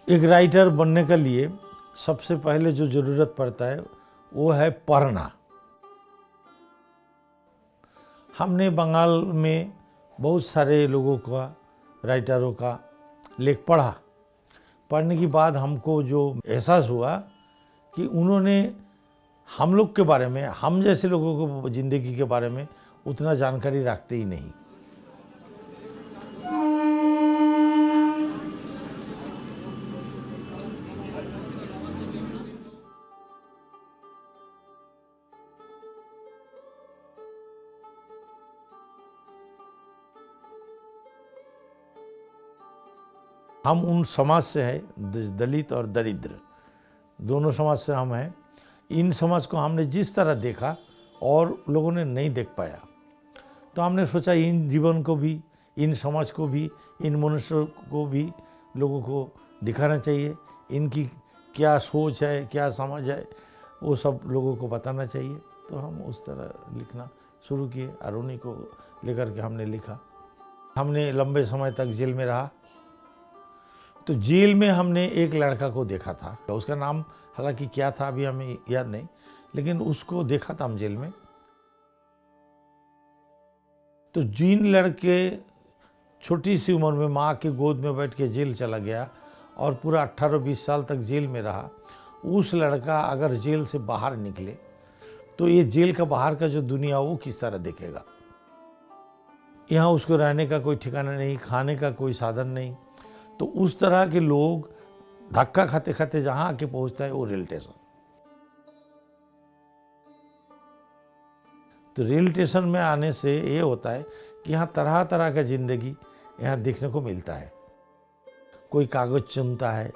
एक राइटर बनने के लिए सबसे पहले जो ज़रूरत पड़ता है वो है पढ़ना। हमने बंगाल में बहुत सारे लोगों का, राइटरों का लेख पढ़ा। पढ़ने के बाद हमको जो एहसास हुआ कि उन्होंने हम लोग के बारे में, हम जैसे लोगों को ज़िंदगी के बारे में उतना जानकारी रखते ही नहीं। हम उन समाज से हैं, दलित और दरिद्र दोनों समाज से हम हैं। इन समाज को हमने जिस तरह देखा और लोगों ने नहीं देख पाया, तो हमने सोचा इन जीवन को भी, इन समाज को भी, इन मनुष्यों को भी लोगों को दिखाना चाहिए। इनकी क्या सोच है, क्या समझ है, वो सब लोगों को बताना चाहिए। तो हम उस तरह लिखना शुरू किए और उन्हीं को लेकर के हमने लिखा। हमने लंबे समय तक जेल में रहा। तो जेल में हमने एक लड़का को देखा था, उसका नाम हालांकि क्या था अभी हमें याद नहीं, लेकिन उसको देखा था हम जेल में। तो जिन लड़के छोटी सी उम्र में माँ के गोद में बैठ के जेल चला गया और पूरा 18-20 साल तक जेल में रहा, उस लड़का अगर जेल से बाहर निकले तो ये जेल का बाहर का जो दुनिया वो किस तरह देखेगा। यहाँ उसको रहने का कोई ठिकाना नहीं, खाने का कोई साधन नहीं। तो उस तरह के लोग धक्का खाते खाते जहाँ आके पहुँचता है वो रेल स्टेशन। तो रेल स्टेशन में आने से ये होता है कि यहाँ तरह तरह का ज़िंदगी यहाँ देखने को मिलता है। कोई कागज़ चुनता है,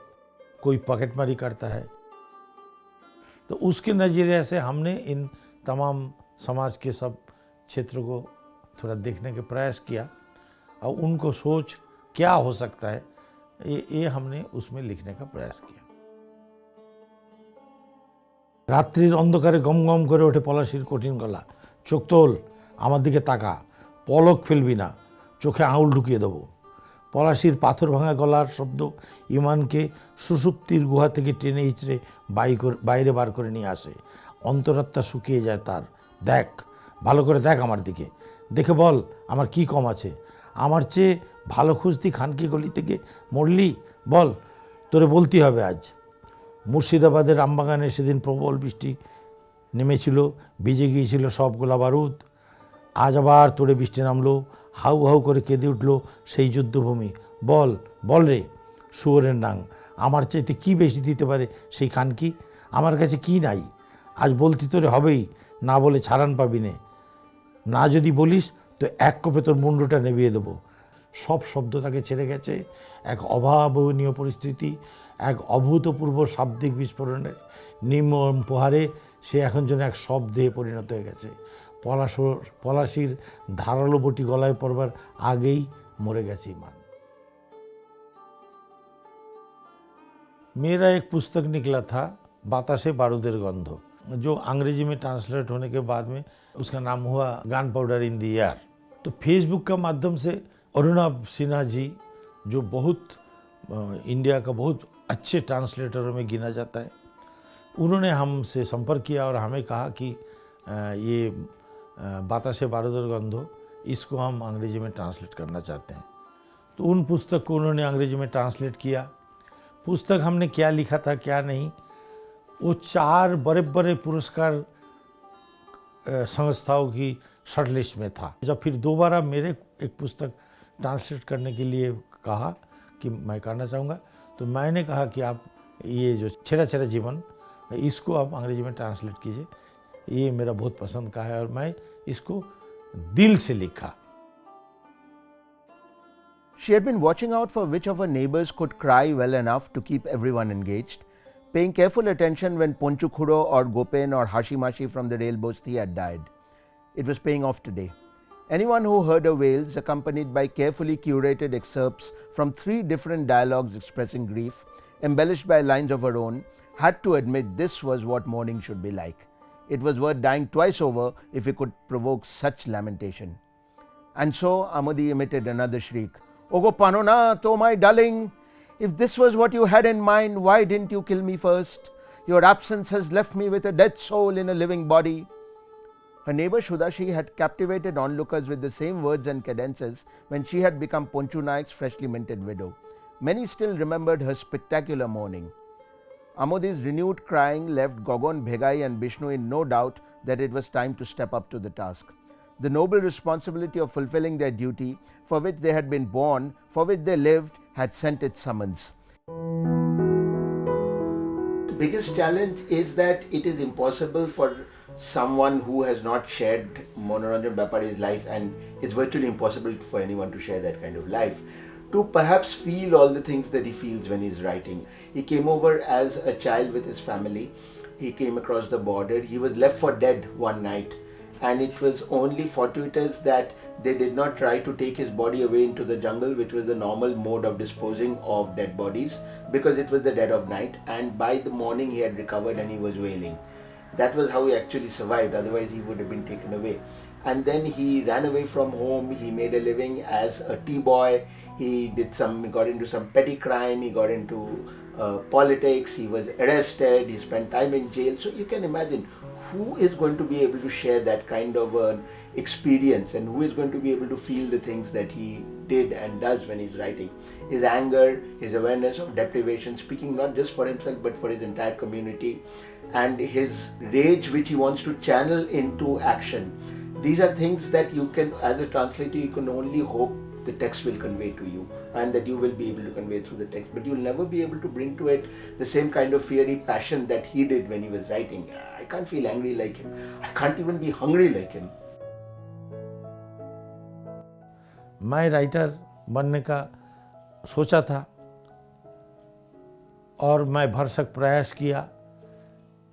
कोई पॉकेटमारी करता है। तो उसके नज़रिए से हमने इन तमाम समाज के सब क्षेत्रों को थोड़ा देखने का प्रयास किया और उनको सोच क्या हो सकता है ये हमने उसमें लिखने का प्रयास किया। रात्रिर अंधकारे गम गम करे ओठे पलाशीर कठिन गला, चोख तोल आमार दिके ताका, पलक फेलबी ना, चोखे आঙुल ढुकिए देबो। पलाशीर पाथर भाঙा गलार शब्द इमानके सुषुप्तिर गुहा थेके टेने हिचড়ে বাইরে বার করে নিয়ে আসে। অন্তরাত্মা শুকিয়ে যায় তার। দেখ, ভালো করে দেখ আমার দিকে, দেখে বল আমার কি কম আছে। আমার চেয়ে ভালো খুঁজতি খানকি গলি থেকে মরলি, বল তোরে বলতেই হবে আজ। মুর্শিদাবাদের আমবাগানে সেদিন প্রবল বৃষ্টি নেমেছিল, ভিজে গিয়েছিল সব গোলা বারুদ। আজ আবার তোরে বৃষ্টি নামলো, হাউ হাউ করে কেঁদে উঠলো সেই যুদ্ধভূমি। বল বল রে শুয়োরের নাং, আমার চাইতে কি বেশি দিতে পারে সেই খানকি? আমার কাছে কি নাই? আজ বলতি তোরে হবেই, না বলে ছাড়ান পাবি নে। না যদি বলিস তো এক কোপে তোর মুন্ডুটা নেবিয়ে দেবো। সব শব্দ তাকে ছেড়ে গেছে। এক অভাবনীয় পরিস্থিতি, এক অভূতপূর্ব শাব্দিক বিস্ফোরণের নির্মম প্রহারে সে এখন যেন এক শব্দে পরিণত হয়ে গেছে। পলাশির ধারালো বটি গলায় পড়বার আগেই মরে গেছে ইমান। मेरा एक पुस्तक निकला था बातासे बारूदेर गंध, जो अंग्रेजी में ट्रांसलेट होने के बाद में उसका नाम हुआ gun powder in the air. तो फेसबुक का माध्यम से अरुणव सिन्हा जी, जो बहुत इंडिया का बहुत अच्छे ट्रांसलेटरों में गिना जाता है, उन्होंने हमसे संपर्क किया और हमें कहा कि ये बातासे बारूदेर गंध, इसको हम अंग्रेजी में ट्रांसलेट करना चाहते हैं। तो उन पुस्तक को उन्होंने अंग्रेजी में ट्रांसलेट किया। पुस्तक हमने क्या लिखा था क्या नहीं, वो 4 बड़े बड़े पुरस्कार संस्थाओं की शॉर्टलिस्ट में था। जब फिर दोबारा मेरे एक पुस्तक ट्रांसलेट करने के लिए कहा कि मैं करना चाहूँगा, तो मैंने कहा कि आप ये जो छेड़ा छेड़ा जीवन, इसको आप अंग्रेजी में ट्रांसलेट कीजिए। ये मेरा बहुत पसंद का है और मैं इसको दिल से लिखा। She had been watching out for which of her neighbors could cry well enough to keep everyone engaged, paying careful attention when Ponchukhuro or Gopen or Hashimashi from the rail bosti had died. It was paying off today. Anyone who heard her wails, accompanied by carefully curated excerpts from 3 different dialogues expressing grief, embellished by lines of her own, had to admit this was what mourning should be like. It was worth dying twice over if it could provoke such lamentation. And so Amodi emitted another shriek. Ogo Panona, to my darling! If this was what you had in mind, why didn't you kill me first? Your absence has left me with a dead soul in a living body. Her neighbor Shudashi had captivated onlookers with the same words and cadences when she had become Ponchu Naik's freshly minted widow. Many still remembered her spectacular mourning. Amodi's renewed crying left Gogon Bhegai and Bishnu in no doubt that it was time to step up to the task. The noble responsibility of fulfilling their duty, for which they had been born, for which they lived, had sent its summons. The biggest challenge is that it is impossible for someone who has not shared Manoranjan Bapari's life, and it's virtually impossible for anyone to share that kind of life, to perhaps feel all the things that he feels when he's writing. He came over as a child with his family. He came across the border. He was left for dead one night, and it was only fortuitous that they did not try to take his body away into the jungle, which was the normal mode of disposing of dead bodies, because it was the dead of night, and by the morning he had recovered and he was wailing. That was how he actually survived, otherwise he would have been taken away. And then he ran away from home. He made a living as a tea boy. He got into some petty crime. He got into politics. He was arrested. He spent time in jail. So you can imagine who is going to be able to share that kind of an experience, and who is going to be able to feel the things that he did and does when he's writing. His anger, his awareness of deprivation, speaking not just for himself but for his entire community, and his rage which he wants to channel into action. These are things that you can, as a translator, you can only hope the text will convey to you, and that you will be able to convey through the text, but you'll never be able to bring to it the same kind of fiery passion that he did when he was writing. I can't feel angry like him. I can't even be hungry like him. मैं writer बनने का सोचा था और मैं भरसक प्रयास किया।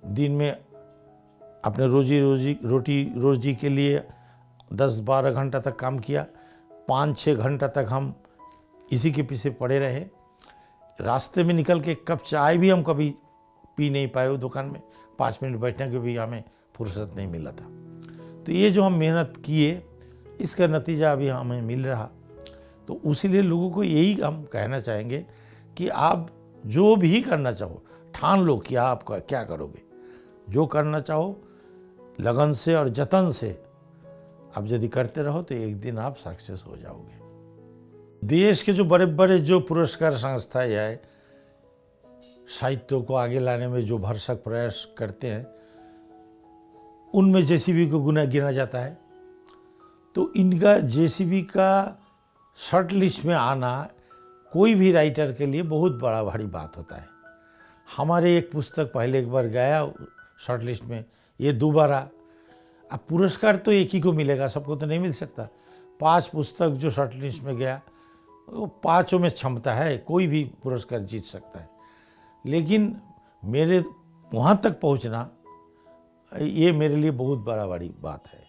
दिन में अपने रोजी के लिए 10-12 घंटा तक काम किया। 5-6 घंटा तक हम इसी के पीछे पड़े रहे। रास्ते में निकल के एक कप चाय भी हम कभी पी नहीं पाए वो दुकान में। 5 मिनट बैठने के भी हमें फुर्सत नहीं मिला था। तो ये जो हम मेहनत किए, इसका नतीजा अभी हमें मिल रहा। तो उसीलिए लोगों को यही हम कहना चाहेंगे कि आप जो भी करना चाहो, ठान लो कि आप क्या करोगे। जो करना चाहो लगन से और जतन से आप यदि करते रहो तो एक दिन आप सक्सेस हो जाओगे। देश के जो बड़े बड़े जो पुरस्कार संस्थाएं है, साहित्य को आगे लाने में जो भरसक प्रयास करते हैं, उनमें जेसीबी को गिना जाता है। तो इनका जेसीबी का शॉर्ट लिस्ट में आना कोई भी राइटर के लिए बहुत बड़ा भारी बात होता है। हमारे एक पुस्तक पहले एक बार गया शॉर्ट लिस्ट में, ये दोबारा। अब पुरस्कार तो एक ही को मिलेगा, सबको तो नहीं मिल सकता। 5 पुस्तक जो शॉर्ट लिस्ट में गया, वो 5 में क्षमता है, कोई भी पुरस्कार जीत सकता है। लेकिन मेरे वहाँ तक पहुँचना, ये मेरे लिए बहुत बड़ी बात है।